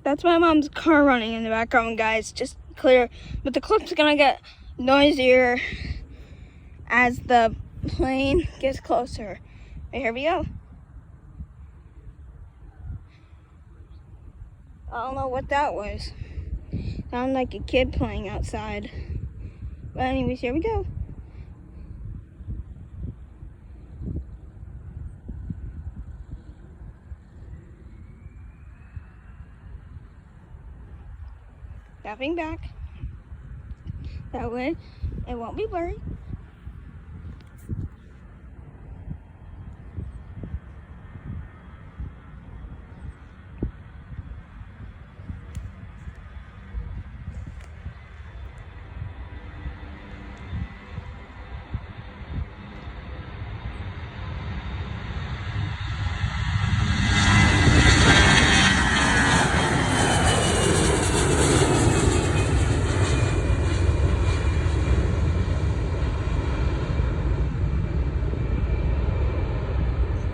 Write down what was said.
That's my mom's car running in the background, guys. Just clear. But the clip's gonna get noisier as the plane gets closer. But here we go. I don't know what that was. Sounded like a kid playing outside. But anyways, here we go. Stepping back. That way it won't be blurry.